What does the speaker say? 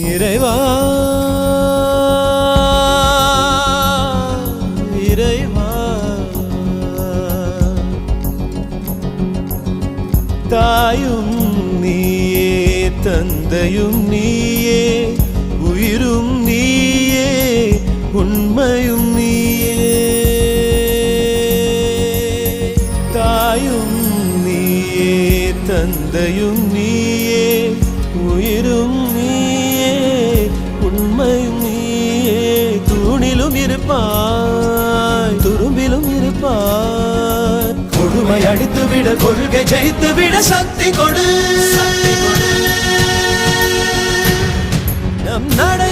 இறைவா இறைவா தாயும் நீயே தந்தையும் நீயே உயிரும் நீயே உண்மையும் நீயே தாயும் நீயே தந்தையும் நீயே உயிரும் நீயே உண்மையும் நீயே தூணிலும் இருப்பாய் துரும்பிலும் இருப்பாய் கொடுமை அடித்து விட கொள்கை ஜெயித்து விட சக்தி கொடு நம் நடை